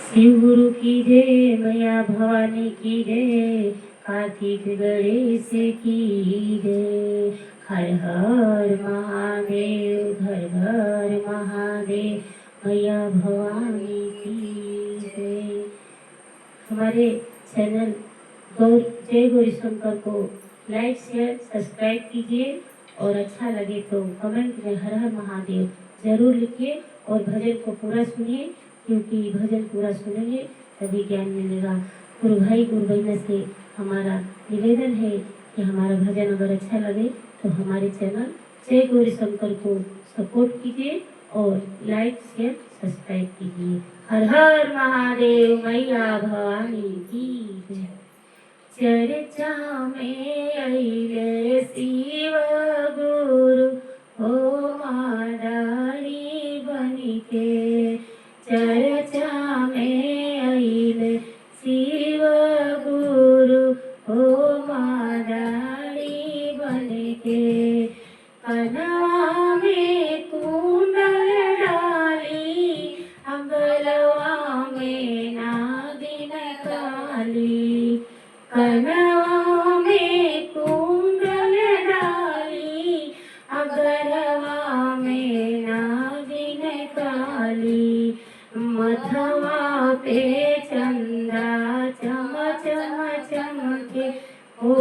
शिव गुरु की जय, मैया भवानी की जय, कार्तिक गणेश की जय। हर हर महादेव, घर घर महादेव, मैया भवानी की जय। हमारे चैनल गौर जय गौरी शंकर को लाइक शेयर सब्सक्राइब कीजिए और अच्छा लगे तो कमेंट में हर हर महादेव जरूर लिखिए और भजन को पूरा सुनिए, क्योंकि भजन पूरा सुनेंगे तभी ज्ञान मिलेगा। गुरु भाई गुरु बहना से हमारा निवेदन है कि हमारा भजन अगर अच्छा लगे तो हमारे चैनल जय गौरी शंकर को सपोर्ट कीजिए और लाइक शेयर सब्सक्राइब कीजिए। हर हर महादेव, मैया भवानी की जय। चर्चा में अइले शिव गुरु हो मादारी बनिके। चर्चा में अइले शिव गुरु हो मादारी बनिके। कनवा में कुंडल डाली, अंगलवा में नागिन काली। कनवा में कुंडल डाली, अगरवा में नागिन काली। मथवा पे चंदा चम चम चमके, ओ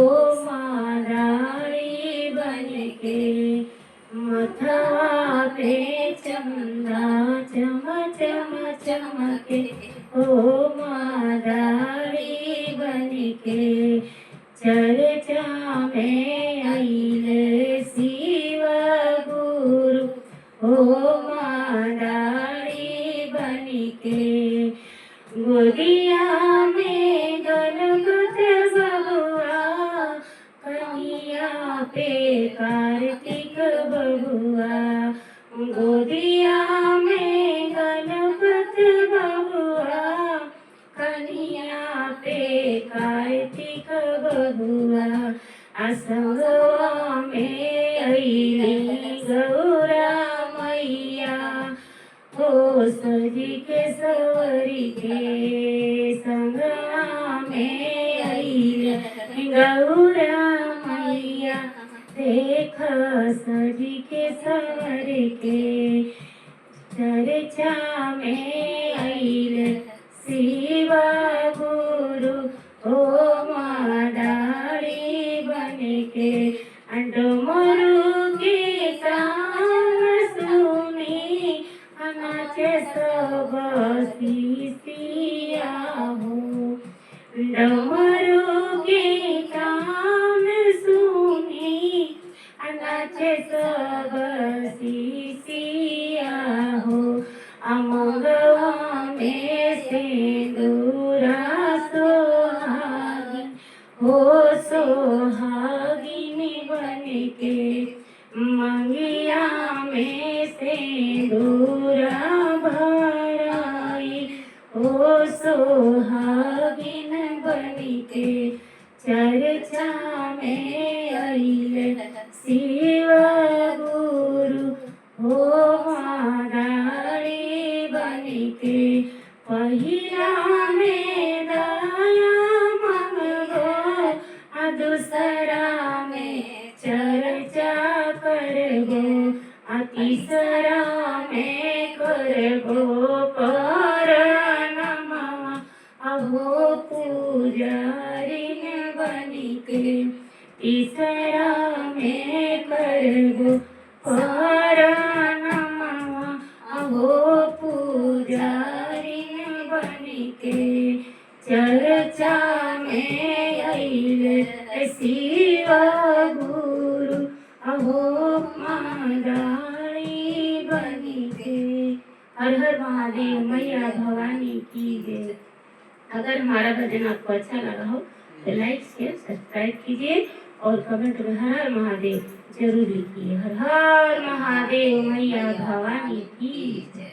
मादारी बनके। मथवा पे चंदा चम चम चमके, ओ मादारी बनके। चर्चा में अइले शिव गुरु हो मादारी बनिके। गोदिया में गणपति बबुआ, कन्हैया पे कार्तिक बबुआ। गोदिया में गणपति बबुआ, कन्हैया पे कार्तिक बबुआ। असंगवा में अइली गौरा मैया, हो सजी के सवरी के। संगवा में अइली गौरा मैया, देख सजी के सवर के। चर्चा में अइले शिव गुरु हो मादारी बनके। डमरू के तान सुनी, नाचे सब शिष्या हो। डमरू के तान सुनी, नाचे सब शिष्या हो। अमगवा में सिंदूरा सोहागिन, हो सोहागिन बनके। मंगिया में सिंदूरा भराई, हो सोहागिन बनके। चर्चा में अइले शिव गुरु हो मादारी बनिके। पहिला में दया मंगो, दूसरा में चर्चा करगो, तीसरा में करगो परनमा, अहो पुजारिन बनिके। तीसरा में करगो परनमा, अहो पुजारिन बनिके। चर्चा में अइले शिव गुरु अहो मादारी बनिके। हर हर महादेव, मैया भवानी की जय। अगर हमारा भजन आपको अच्छा लगा हो तो लाइक शेयर सब्सक्राइब कीजिए और कमेंट में हर हर महादेव जरूर लिखिए। हर हर महादेव, मैया भवानी की जय।